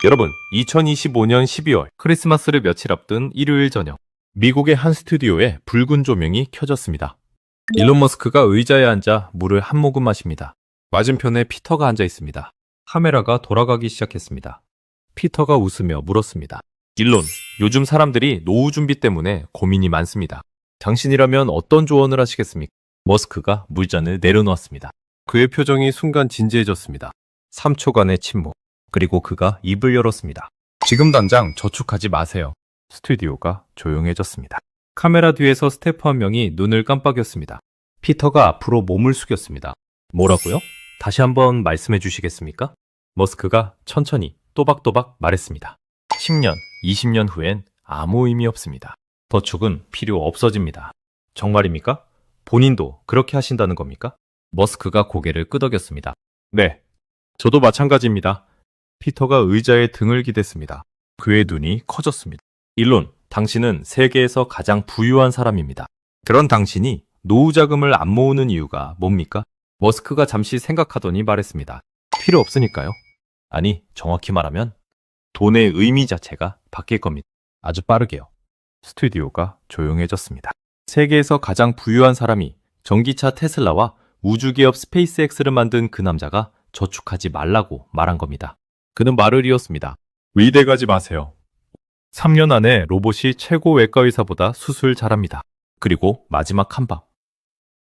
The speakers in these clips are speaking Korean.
여러분, 2025년 12월 크리스마스를 며칠 앞둔 일요일 저녁, 미국의 한 스튜디오에 붉은 조명이 켜졌습니다. 일론 머스크가 의자에 앉아 물을 한 모금 마십니다. 맞은편에 피터가 앉아 있습니다. 카메라가 돌아가기 시작했습니다. 피터가 웃으며 물었습니다. 일론, 요즘 사람들이 노후 준비 때문에 고민이 많습니다. 당신이라면 어떤 조언을 하시겠습니까? 머스크가 물잔을 내려놓았습니다. 그의 표정이 순간 진지해졌습니다. 3초간의 침묵. 그리고 그가 입을 열었습니다. 지금 당장 저축하지 마세요. 스튜디오가 조용해졌습니다. 카메라 뒤에서 스태프 한 명이 눈을 깜빡였습니다. 피터가 앞으로 몸을 숙였습니다. 뭐라고요? 다시 한번 말씀해 주시겠습니까? 머스크가 천천히 또박또박 말했습니다. 10년, 20년 후엔 아무 의미 없습니다. 저축은 필요 없어집니다. 정말입니까? 본인도 그렇게 하신다는 겁니까? 머스크가 고개를 끄덕였습니다. 네, 저도 마찬가지입니다. 피터가 의자에 등을 기댔습니다. 그의 눈이 커졌습니다. 일론, 당신은 세계에서 가장 부유한 사람입니다. 그런 당신이 노후 자금을 안 모으는 이유가 뭡니까? 머스크가 잠시 생각하더니 말했습니다. 필요 없으니까요. 아니, 정확히 말하면 돈의 의미 자체가 바뀔 겁니다. 아주 빠르게요. 스튜디오가 조용해졌습니다. 세계에서 가장 부유한 사람이 전기차 테슬라와 우주기업 스페이스X를 만든 그 남자가 저축하지 말라고 말한 겁니다. 그는 말을 이었습니다. 위대가지 마세요. 3년 안에 로봇이 최고 외과 의사보다 수술 잘합니다. 그리고 마지막 한 방.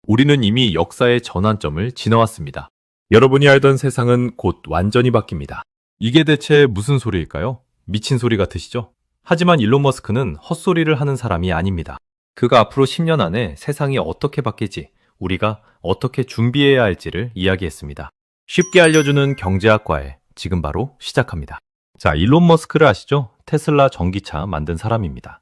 우리는 이미 역사의 전환점을 지나왔습니다. 여러분이 알던 세상은 곧 완전히 바뀝니다. 이게 대체 무슨 소리일까요? 미친 소리 같으시죠? 하지만 일론 머스크는 헛소리를 하는 사람이 아닙니다. 그가 앞으로 10년 안에 세상이 어떻게 바뀔지, 우리가 어떻게 준비해야 할지를 이야기했습니다. 쉽게 알려주는 경제학과에 지금 바로 시작합니다. 자, 일론 머스크를 아시죠? 테슬라 전기차 만든 사람입니다.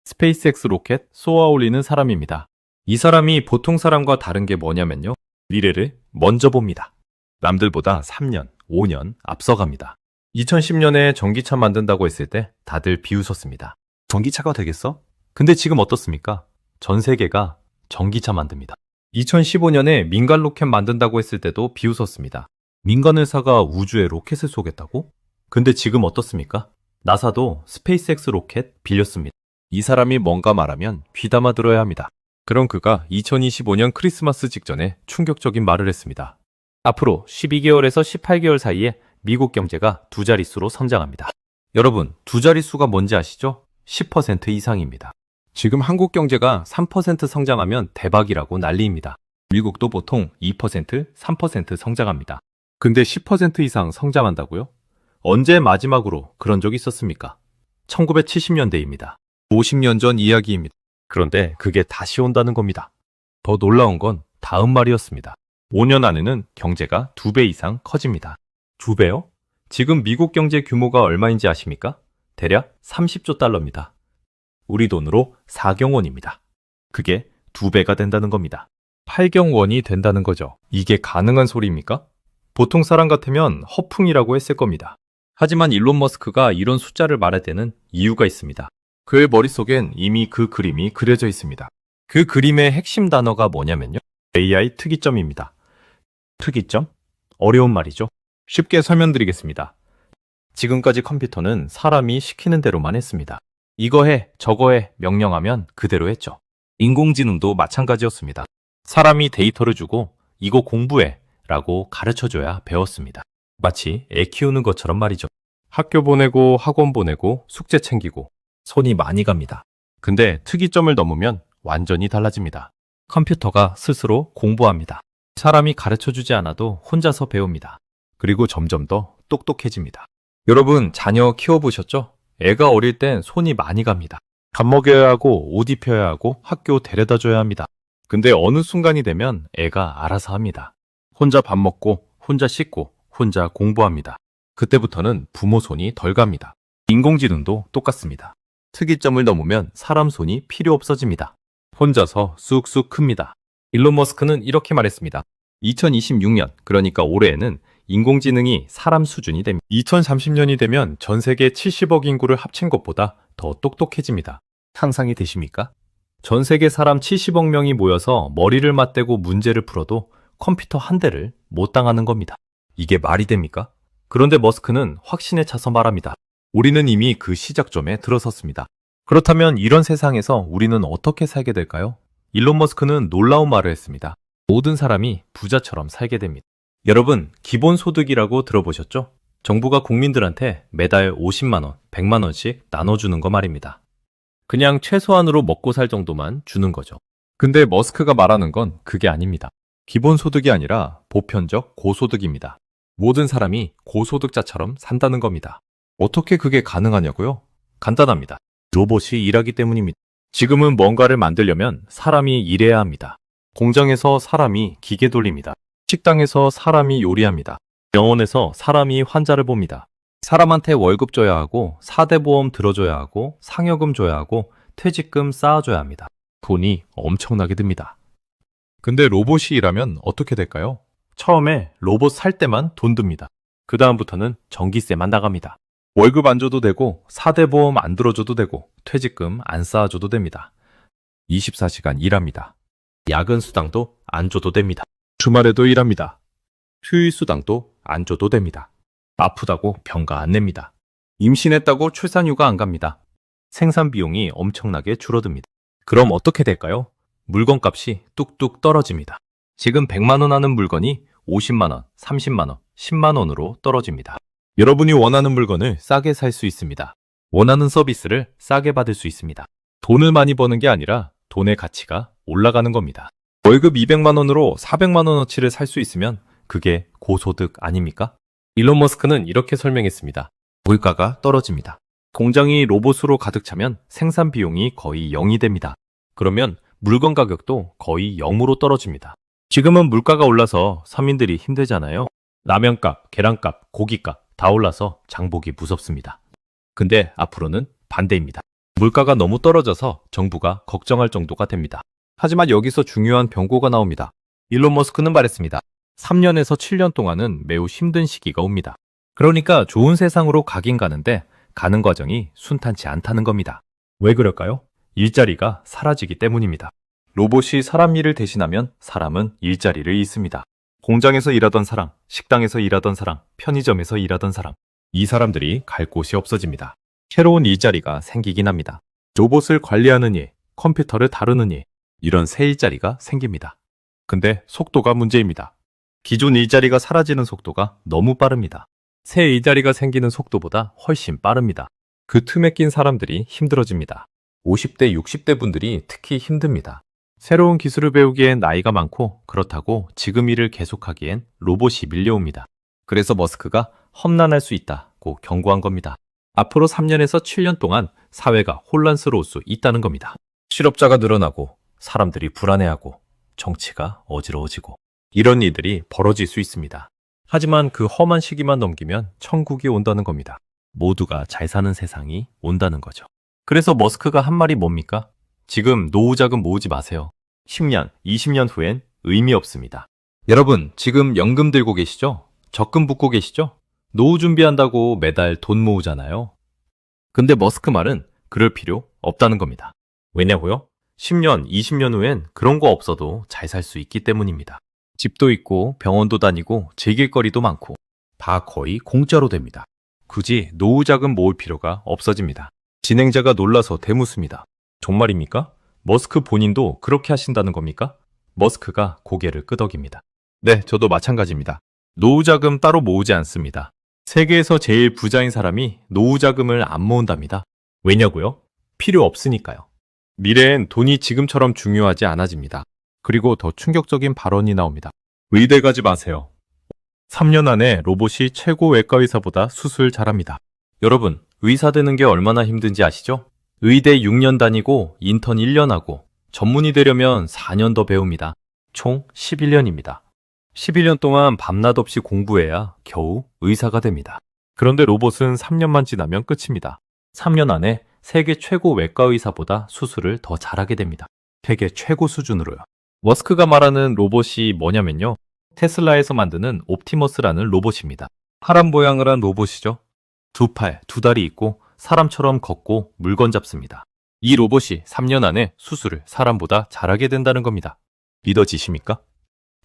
스페이스X 로켓 쏘아 올리는 사람입니다. 이 사람이 보통 사람과 다른 게 뭐냐면요. 미래를 먼저 봅니다. 남들보다 3년, 5년 앞서갑니다. 2010년에 전기차 만든다고 했을 때 다들 비웃었습니다. 전기차가 되겠어? 근데 지금 어떻습니까? 전 세계가 전기차 만듭니다. 2015년에 민간 로켓 만든다고 했을 때도 비웃었습니다. 민간 회사가 우주에 로켓을 쏘겠다고? 근데 지금 어떻습니까? 나사도 스페이스X 로켓 빌렸습니다. 이 사람이 뭔가 말하면 귀담아 들어야 합니다. 그럼 그가 2025년 크리스마스 직전에 충격적인 말을 했습니다. 앞으로 12개월에서 18개월 사이에 미국 경제가 두 자릿수로 성장합니다. 여러분, 두 자릿수가 뭔지 아시죠? 10% 이상입니다. 지금 한국 경제가 3% 성장하면 대박이라고 난리입니다. 미국도 보통 2%, 3% 성장합니다. 근데 10% 이상 성장한다고요? 언제 마지막으로 그런 적이 있었습니까? 1970년대입니다. 50년 전 이야기입니다. 그런데 그게 다시 온다는 겁니다. 더 놀라운 건 다음 말이었습니다. 5년 안에는 경제가 2배 이상 커집니다. 2배요? 지금 미국 경제 규모가 얼마인지 아십니까? 대략 30조 달러입니다. 우리 돈으로 4경 원입니다. 그게 2배가 된다는 겁니다. 8경 원이 된다는 거죠. 이게 가능한 소리입니까? 보통 사람 같으면 허풍이라고 했을 겁니다. 하지만 일론 머스크가 이런 숫자를 말할 때는 이유가 있습니다. 그의 머릿속엔 이미 그 그림이 그려져 있습니다. 그 그림의 핵심 단어가 뭐냐면요. AI 특이점입니다. 특이점? 어려운 말이죠. 쉽게 설명드리겠습니다. 지금까지 컴퓨터는 사람이 시키는 대로만 했습니다. 이거 해, 저거 해 명령하면 그대로 했죠. 인공지능도 마찬가지였습니다. 사람이 데이터를 주고 이거 공부해 라고 가르쳐줘야 배웠습니다. 마치 애 키우는 것처럼 말이죠. 학교 보내고 학원 보내고 숙제 챙기고 손이 많이 갑니다. 근데 특이점을 넘으면 완전히 달라집니다. 컴퓨터가 스스로 공부합니다. 사람이 가르쳐주지 않아도 혼자서 배웁니다. 그리고 점점 더 똑똑해집니다. 여러분, 자녀 키워보셨죠? 애가 어릴 땐 손이 많이 갑니다. 밥 먹여야 하고 옷 입혀야 하고 학교 데려다 줘야 합니다. 근데 어느 순간이 되면 애가 알아서 합니다. 혼자 밥 먹고 혼자 씻고 혼자 공부합니다. 그때부터는 부모 손이 덜 갑니다. 인공지능도 똑같습니다. 특이점을 넘으면 사람 손이 필요 없어집니다. 혼자서 쑥쑥 큽니다. 일론 머스크는 이렇게 말했습니다. 2026년, 그러니까 올해에는 인공지능이 사람 수준이 됩니다. 2030년이 되면 전 세계 70억 인구를 합친 것보다 더 똑똑해집니다. 상상이 되십니까? 전 세계 사람 70억 명이 모여서 머리를 맞대고 문제를 풀어도 컴퓨터 한 대를 못 당하는 겁니다. 이게 말이 됩니까? 그런데 머스크는 확신에 차서 말합니다. 우리는 이미 그 시작점에 들어섰습니다. 그렇다면 이런 세상에서 우리는 어떻게 살게 될까요? 일론 머스크는 놀라운 말을 했습니다. 모든 사람이 부자처럼 살게 됩니다. 여러분, 기본소득이라고 들어보셨죠? 정부가 국민들한테 매달 50만 원, 100만 원씩 나눠주는 거 말입니다. 그냥 최소한으로 먹고 살 정도만 주는 거죠. 근데 머스크가 말하는 건 그게 아닙니다. 기본소득이 아니라 보편적 고소득입니다. 모든 사람이 고소득자처럼 산다는 겁니다. 어떻게 그게 가능하냐고요? 간단합니다. 로봇이 일하기 때문입니다. 지금은 뭔가를 만들려면 사람이 일해야 합니다. 공장에서 사람이 기계 돌립니다. 식당에서 사람이 요리합니다. 병원에서 사람이 환자를 봅니다. 사람한테 월급 줘야 하고 4대 보험 들어줘야 하고 상여금 줘야 하고 퇴직금 쌓아줘야 합니다. 돈이 엄청나게 듭니다. 근데 로봇이 일하면 어떻게 될까요? 처음에 로봇 살 때만 돈 듭니다. 그 다음부터는 전기세만 나갑니다. 월급 안 줘도 되고 4대 보험 안 들어줘도 되고 퇴직금 안 쌓아줘도 됩니다. 24시간 일합니다. 야근 수당도 안 줘도 됩니다. 주말에도 일합니다. 휴일 수당도 안 줘도 됩니다. 아프다고 병가 안 냅니다. 임신했다고 출산휴가 안 갑니다. 생산 비용이 엄청나게 줄어듭니다. 그럼 어떻게 될까요? 물건값이 뚝뚝 떨어집니다. 지금 100만 원 하는 물건이 50만 원, 30만 원, 10만 원으로 떨어집니다. 여러분이 원하는 물건을 싸게 살 수 있습니다. 원하는 서비스를 싸게 받을 수 있습니다. 돈을 많이 버는 게 아니라 돈의 가치가 올라가는 겁니다. 월급 200만 원으로 400만 원어치를 살 수 있으면 그게 고소득 아닙니까? 일론 머스크는 이렇게 설명했습니다. 물가가 떨어집니다. 공장이 로봇으로 가득 차면 생산 비용이 거의 0이 됩니다. 그러면 물건 가격도 거의 0으로 떨어집니다. 지금은 물가가 올라서 서민들이 힘들잖아요. 라면값, 계란값, 고기값 다 올라서 장보기 무섭습니다. 근데 앞으로는 반대입니다. 물가가 너무 떨어져서 정부가 걱정할 정도가 됩니다. 하지만 여기서 중요한 변고가 나옵니다. 일론 머스크는 말했습니다. 3년에서 7년 동안은 매우 힘든 시기가 옵니다. 그러니까 좋은 세상으로 가긴 가는데 가는 과정이 순탄치 않다는 겁니다. 왜 그럴까요? 일자리가 사라지기 때문입니다. 로봇이 사람 일을 대신하면 사람은 일자리를 잃습니다. 공장에서 일하던 사람, 식당에서 일하던 사람, 편의점에서 일하던 사람, 이 사람들이 갈 곳이 없어집니다. 새로운 일자리가 생기긴 합니다. 로봇을 관리하는 일, 컴퓨터를 다루는 일, 이런 새 일자리가 생깁니다. 근데 속도가 문제입니다. 기존 일자리가 사라지는 속도가 너무 빠릅니다. 새 일자리가 생기는 속도보다 훨씬 빠릅니다. 그 틈에 낀 사람들이 힘들어집니다. 50대, 60대 분들이 특히 힘듭니다. 새로운 기술을 배우기엔 나이가 많고 그렇다고 지금 일을 계속하기엔 로봇이 밀려옵니다. 그래서 머스크가 험난할 수 있다고 경고한 겁니다. 앞으로 3년에서 7년 동안 사회가 혼란스러울 수 있다는 겁니다. 실업자가 늘어나고 사람들이 불안해하고 정치가 어지러워지고 이런 일들이 벌어질 수 있습니다. 하지만 그 험한 시기만 넘기면 천국이 온다는 겁니다. 모두가 잘 사는 세상이 온다는 거죠. 그래서 머스크가 한 말이 뭡니까? 지금 노후자금 모으지 마세요. 10년, 20년 후엔 의미 없습니다. 여러분, 지금 연금 들고 계시죠? 적금 붓고 계시죠? 노후 준비한다고 매달 돈 모으잖아요. 근데 머스크 말은 그럴 필요 없다는 겁니다. 왜냐고요? 10년, 20년 후엔 그런 거 없어도 잘 살 수 있기 때문입니다. 집도 있고 병원도 다니고 즐길 거리도 많고 다 거의 공짜로 됩니다. 굳이 노후자금 모을 필요가 없어집니다. 진행자가 놀라서 대묻습니다. 정말입니까? 머스크 본인도 그렇게 하신다는 겁니까? 머스크가 고개를 끄덕입니다. 네, 저도 마찬가지입니다. 노후자금 따로 모으지 않습니다. 세계에서 제일 부자인 사람이 노후자금을 안 모은답니다. 왜냐고요? 필요 없으니까요. 미래엔 돈이 지금처럼 중요하지 않아집니다. 그리고 더 충격적인 발언이 나옵니다. 의대 가지 마세요. 3년 안에 로봇이 최고 외과 의사보다 수술 잘합니다. 여러분, 의사 되는 게 얼마나 힘든지 아시죠? 의대 6년 다니고 인턴 1년 하고 전문의 되려면 4년 더 배웁니다. 총 11년입니다. 11년 동안 밤낮 없이 공부해야 겨우 의사가 됩니다. 그런데 로봇은 3년만 지나면 끝입니다. 3년 안에 세계 최고 외과 의사보다 수술을 더 잘하게 됩니다. 세계 최고 수준으로요. 머스크가 말하는 로봇이 뭐냐면요. 테슬라에서 만드는 옵티머스라는 로봇입니다. 파란 모양을 한 로봇이죠. 두 팔, 두 다리 있고 사람처럼 걷고 물건 잡습니다. 이 로봇이 3년 안에 수술을 사람보다 잘하게 된다는 겁니다. 믿어지십니까?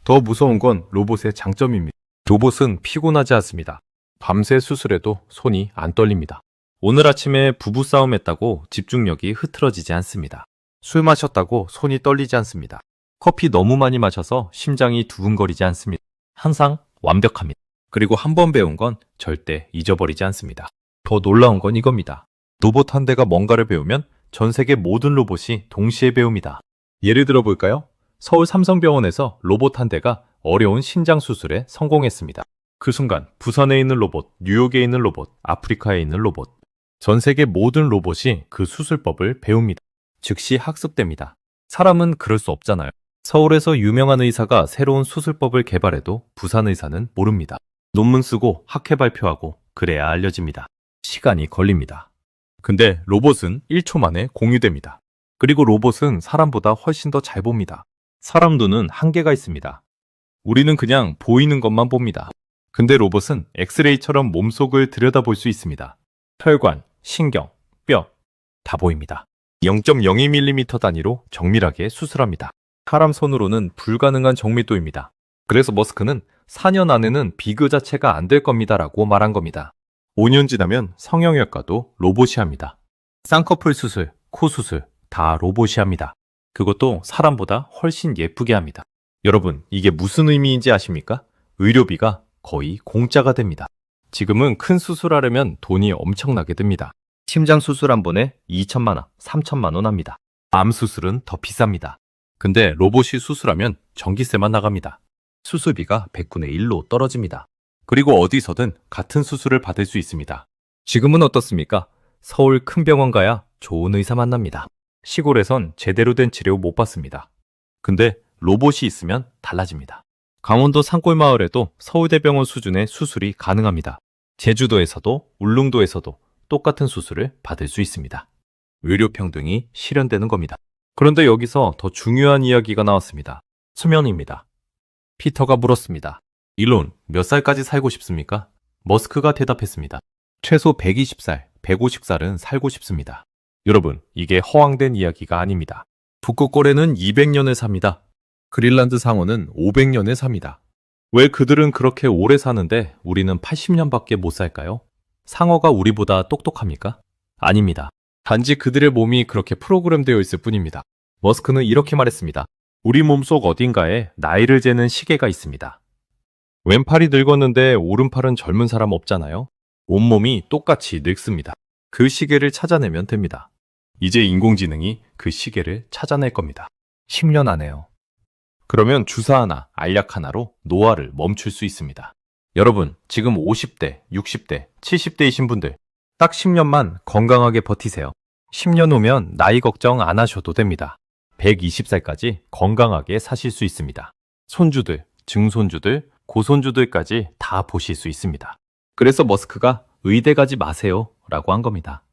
더 무서운 건 로봇의 장점입니다. 로봇은 피곤하지 않습니다. 밤새 수술해도 손이 안 떨립니다. 오늘 아침에 부부싸움 했다고 집중력이 흐트러지지 않습니다. 술 마셨다고 손이 떨리지 않습니다. 커피 너무 많이 마셔서 심장이 두근거리지 않습니다. 항상 완벽합니다. 그리고 한 번 배운 건 절대 잊어버리지 않습니다. 더 놀라운 건 이겁니다. 로봇 한 대가 뭔가를 배우면 전 세계 모든 로봇이 동시에 배웁니다. 예를 들어 볼까요? 서울 삼성병원에서 로봇 한 대가 어려운 신장 수술에 성공했습니다. 그 순간 부산에 있는 로봇, 뉴욕에 있는 로봇, 아프리카에 있는 로봇, 전 세계 모든 로봇이 그 수술법을 배웁니다. 즉시 학습됩니다. 사람은 그럴 수 없잖아요. 서울에서 유명한 의사가 새로운 수술법을 개발해도 부산 의사는 모릅니다. 논문 쓰고 학회 발표하고 그래야 알려집니다. 시간이 걸립니다. 근데 로봇은 1초 만에 공유됩니다. 그리고 로봇은 사람보다 훨씬 더 잘 봅니다. 사람 눈은 한계가 있습니다. 우리는 그냥 보이는 것만 봅니다. 근데 로봇은 엑스레이처럼 몸속을 들여다볼 수 있습니다. 혈관, 신경, 뼈, 다 보입니다. 0.02mm 단위로 정밀하게 수술합니다. 사람 손으로는 불가능한 정밀도입니다. 그래서 머스크는 4년 안에는 비교 자체가 안 될 겁니다라고 말한 겁니다. 5년 지나면 성형외과도 로봇이 합니다. 쌍꺼풀 수술, 코 수술 다 로봇이 합니다. 그것도 사람보다 훨씬 예쁘게 합니다. 여러분, 이게 무슨 의미인지 아십니까? 의료비가 거의 공짜가 됩니다. 지금은 큰 수술하려면 돈이 엄청나게 듭니다. 심장 수술 한 번에 2천만 원, 3천만 원 합니다. 암 수술은 더 비쌉니다. 근데 로봇이 수술하면 전기세만 나갑니다. 수술비가 100분의 1로 떨어집니다. 그리고 어디서든 같은 수술을 받을 수 있습니다. 지금은 어떻습니까? 서울 큰 병원 가야 좋은 의사 만납니다. 시골에선 제대로 된 치료 못 받습니다. 근데 로봇이 있으면 달라집니다. 강원도 산골마을에도 서울대병원 수준의 수술이 가능합니다. 제주도에서도 울릉도에서도 똑같은 수술을 받을 수 있습니다. 의료평등이 실현되는 겁니다. 그런데 여기서 더 중요한 이야기가 나왔습니다. 수면입니다. 피터가 물었습니다. 일론, 몇 살까지 살고 싶습니까? 머스크가 대답했습니다. 최소 120살, 150살은 살고 싶습니다. 여러분, 이게 허황된 이야기가 아닙니다. 북극고래는 200년을 삽니다. 그린란드 상어는 500년을 삽니다. 왜 그들은 그렇게 오래 사는데 우리는 80년밖에 못 살까요? 상어가 우리보다 똑똑합니까? 아닙니다. 단지 그들의 몸이 그렇게 프로그램되어 있을 뿐입니다. 머스크는 이렇게 말했습니다. 우리 몸속 어딘가에 나이를 재는 시계가 있습니다. 왼팔이 늙었는데 오른팔은 젊은 사람 없잖아요? 온몸이 똑같이 늙습니다. 그 시계를 찾아내면 됩니다. 이제 인공지능이 그 시계를 찾아낼 겁니다. 10년 안에요. 그러면 주사 하나, 알약 하나로 노화를 멈출 수 있습니다. 여러분, 지금 50대, 60대, 70대이신 분들 딱 10년만 건강하게 버티세요. 10년 후면 나이 걱정 안 하셔도 됩니다. 120살까지 건강하게 사실 수 있습니다. 손주들, 증손주들, 고손주들까지 다 보실 수 있습니다. 그래서 머스크가 의대 가지 마세요 라고 한 겁니다.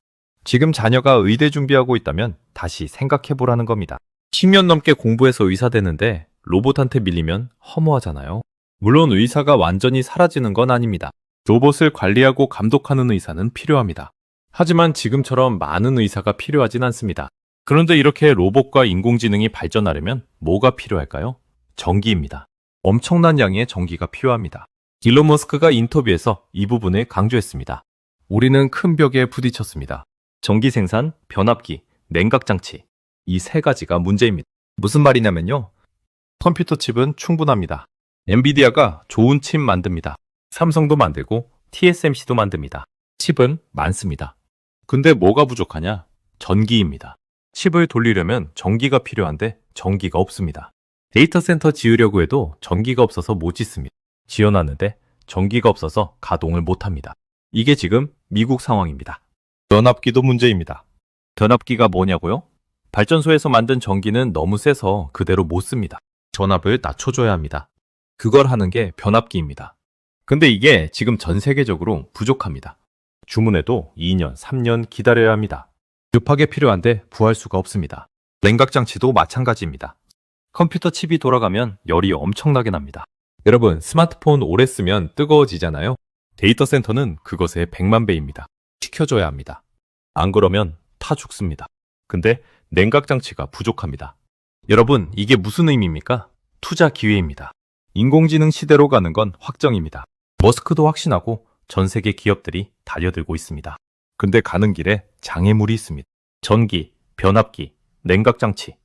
지금 자녀가 의대 준비하고 있다면 다시 생각해보라는 겁니다. 10년 넘게 공부해서 의사 되는데 로봇한테 밀리면 허무하잖아요. 물론 의사가 완전히 사라지는 건 아닙니다. 로봇을 관리하고 감독하는 의사는 필요합니다. 하지만 지금처럼 많은 의사가 필요하진 않습니다. 그런데 이렇게 로봇과 인공지능이 발전하려면 뭐가 필요할까요? 전기입니다. 엄청난 양의 전기가 필요합니다. 일론 머스크가 인터뷰에서 이 부분을 강조했습니다. 우리는 큰 벽에 부딪혔습니다. 전기 생산, 변압기, 냉각장치. 이 세 가지가 문제입니다. 무슨 말이냐면요. 컴퓨터 칩은 충분합니다. 엔비디아가 좋은 칩 만듭니다. 삼성도 만들고 TSMC도 만듭니다. 칩은 많습니다. 근데 뭐가 부족하냐? 전기입니다. 칩을 돌리려면 전기가 필요한데 전기가 없습니다. 데이터 센터 지으려고 해도 전기가 없어서 못 짓습니다. 지어놨는데 전기가 없어서 가동을 못합니다. 이게 지금 미국 상황입니다. 변압기도 문제입니다. 변압기가 뭐냐고요? 발전소에서 만든 전기는 너무 세서 그대로 못 씁니다. 전압을 낮춰줘야 합니다. 그걸 하는 게 변압기입니다. 근데 이게 지금 전 세계적으로 부족합니다. 주문해도 2년, 3년 기다려야 합니다. 급하게 필요한데 구할 수가 없습니다. 냉각장치도 마찬가지입니다. 컴퓨터 칩이 돌아가면 열이 엄청나게 납니다. 여러분, 스마트폰 오래 쓰면 뜨거워지잖아요. 데이터 센터는 그것의 100만 배입니다. 식혀줘야 합니다. 안 그러면 타 죽습니다. 근데 냉각장치가 부족합니다. 여러분, 이게 무슨 의미입니까? 투자 기회입니다. 인공지능 시대로 가는 건 확정입니다. 머스크도 확신하고 전 세계 기업들이 달려들고 있습니다. 근데 가는 길에 장애물이 있습니다. 전기, 변압기, 냉각장치.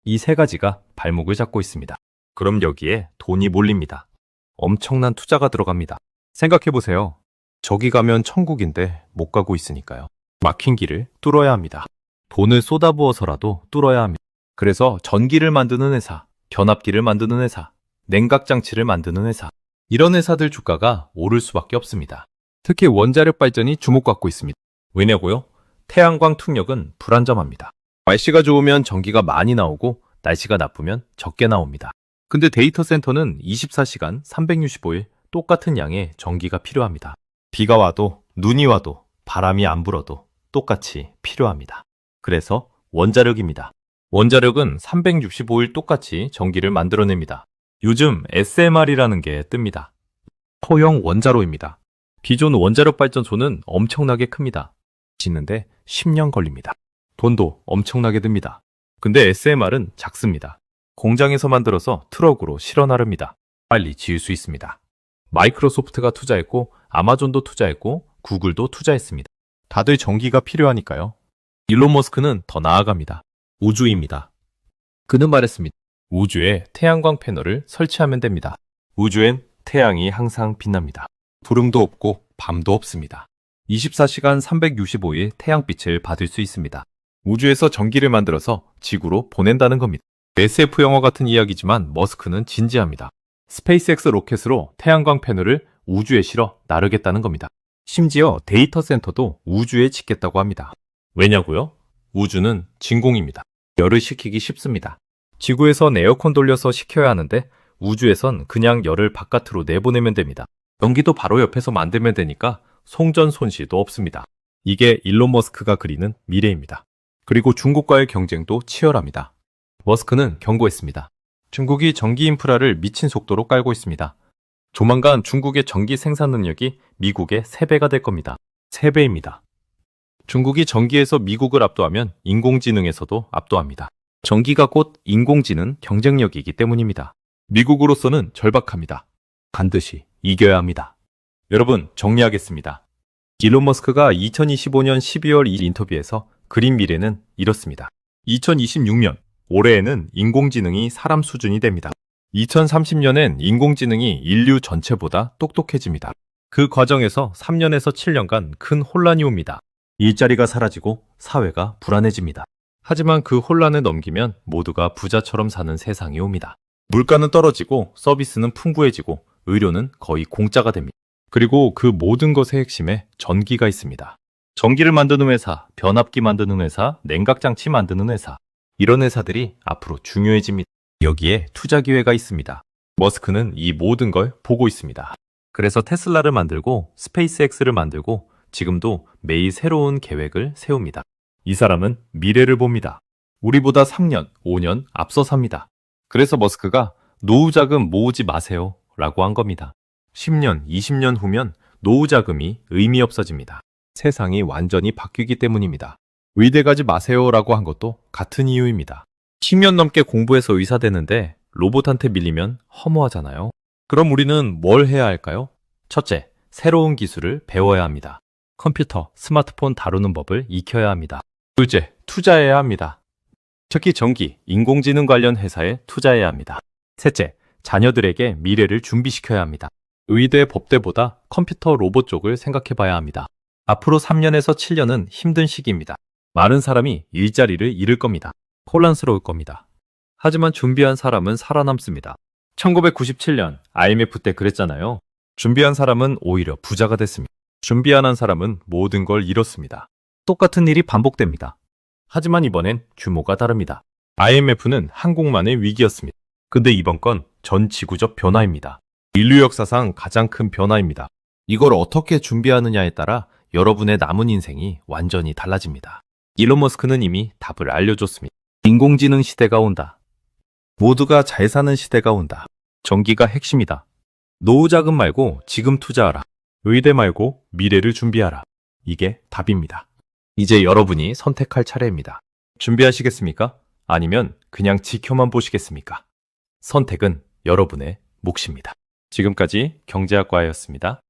이 세 가지가 발목을 잡고 있습니다. 그럼 여기에 돈이 몰립니다. 엄청난 투자가 들어갑니다. 생각해보세요. 저기 가면 천국인데 못 가고 있으니까요. 막힌 길을 뚫어야 합니다. 돈을 쏟아부어서라도 뚫어야 합니다. 그래서 전기를 만드는 회사, 변압기를 만드는 회사, 냉각장치를 만드는 회사, 이런 회사들 주가가 오를 수밖에 없습니다. 특히 원자력 발전이 주목받고 있습니다. 왜냐고요? 태양광 투력은 불안정합니다. 날씨가 좋으면 전기가 많이 나오고 날씨가 나쁘면 적게 나옵니다. 근데 데이터 센터는 24시간 365일 똑같은 양의 전기가 필요합니다. 비가 와도 눈이 와도 바람이 안 불어도 똑같이 필요합니다. 그래서 원자력입니다. 원자력은 365일 똑같이 전기를 만들어냅니다. 요즘 SMR이라는 게 뜹니다. 소형 원자로입니다. 기존 원자력 발전소는 엄청나게 큽니다. 짓는데 10년 걸립니다. 돈도 엄청나게 듭니다. 근데 SMR은 작습니다. 공장에서 만들어서 트럭으로 실어 나릅니다. 빨리 지을 수 있습니다. 마이크로소프트가 투자했고 아마존도 투자했고 구글도 투자했습니다. 다들 전기가 필요하니까요. 일론 머스크는 더 나아갑니다. 우주입니다. 그는 말했습니다. 우주에 태양광 패널을 설치하면 됩니다. 우주엔 태양이 항상 빛납니다. 구름도 없고 밤도 없습니다. 24시간 365일 태양빛을 받을 수 있습니다. 우주에서 전기를 만들어서 지구로 보낸다는 겁니다. SF 영화 같은 이야기지만 머스크는 진지합니다. 스페이스X 로켓으로 태양광 패널을 우주에 실어 나르겠다는 겁니다. 심지어 데이터 센터도 우주에 짓겠다고 합니다. 왜냐고요? 우주는 진공입니다. 열을 식히기 쉽습니다. 지구에선 에어컨 돌려서 식혀야 하는데 우주에선 그냥 열을 바깥으로 내보내면 됩니다. 전기도 바로 옆에서 만들면 되니까 송전손실도 없습니다. 이게 일론 머스크가 그리는 미래입니다. 그리고 중국과의 경쟁도 치열합니다. 머스크는 경고했습니다. 중국이 전기 인프라를 미친 속도로 깔고 있습니다. 조만간 중국의 전기 생산 능력이 미국의 3배가 될 겁니다. 3배입니다. 중국이 전기에서 미국을 압도하면 인공지능에서도 압도합니다. 전기가 곧 인공지능 경쟁력이기 때문입니다. 미국으로서는 절박합니다. 반드시 이겨야 합니다. 여러분, 정리하겠습니다. 일론 머스크가 2025년 12월 이 인터뷰에서 그린 미래는 이렇습니다. 2026년, 올해에는 인공지능이 사람 수준이 됩니다. 2030년엔 인공지능이 인류 전체보다 똑똑해집니다. 그 과정에서 3년에서 7년간 큰 혼란이 옵니다. 일자리가 사라지고 사회가 불안해집니다. 하지만 그 혼란을 넘기면 모두가 부자처럼 사는 세상이 옵니다. 물가는 떨어지고 서비스는 풍부해지고 의료는 거의 공짜가 됩니다. 그리고 그 모든 것의 핵심에 전기가 있습니다. 전기를 만드는 회사, 변압기 만드는 회사, 냉각장치 만드는 회사, 이런 회사들이 앞으로 중요해집니다. 여기에 투자 기회가 있습니다. 머스크는 이 모든 걸 보고 있습니다. 그래서 테슬라를 만들고 스페이스X를 만들고 지금도 매일 새로운 계획을 세웁니다. 이 사람은 미래를 봅니다. 우리보다 3년, 5년 앞서 삽니다. 그래서 머스크가 노후 자금 모으지 마세요 라고 한 겁니다. 10년, 20년 후면 노후 자금이 의미 없어집니다. 세상이 완전히 바뀌기 때문입니다. 의대 가지 마세요 라고 한 것도 같은 이유입니다. 10년 넘게 공부해서 의사 되는데 로봇한테 밀리면 허무하잖아요. 그럼 우리는 뭘 해야 할까요? 첫째, 새로운 기술을 배워야 합니다. 컴퓨터, 스마트폰 다루는 법을 익혀야 합니다. 둘째, 투자해야 합니다. 특히 전기, 인공지능 관련 회사에 투자해야 합니다. 셋째, 자녀들에게 미래를 준비시켜야 합니다. 의대, 법대보다 컴퓨터, 로봇 쪽을 생각해 봐야 합니다. 앞으로 3년에서 7년은 힘든 시기입니다. 많은 사람이 일자리를 잃을 겁니다. 혼란스러울 겁니다. 하지만 준비한 사람은 살아남습니다. 1997년 IMF 때 그랬잖아요. 준비한 사람은 오히려 부자가 됐습니다. 준비 안 한 사람은 모든 걸 잃었습니다. 똑같은 일이 반복됩니다. 하지만 이번엔 규모가 다릅니다. IMF는 한국만의 위기였습니다. 근데 이번 건 전 지구적 변화입니다. 인류 역사상 가장 큰 변화입니다. 이걸 어떻게 준비하느냐에 따라 여러분의 남은 인생이 완전히 달라집니다. 일론 머스크는 이미 답을 알려줬습니다. 인공지능 시대가 온다. 모두가 잘 사는 시대가 온다. 전기가 핵심이다. 노후 자금 말고 지금 투자하라. 의대 말고 미래를 준비하라. 이게 답입니다. 이제 여러분이 선택할 차례입니다. 준비하시겠습니까? 아니면 그냥 지켜만 보시겠습니까? 선택은 여러분의 몫입니다. 지금까지 경제학과였습니다.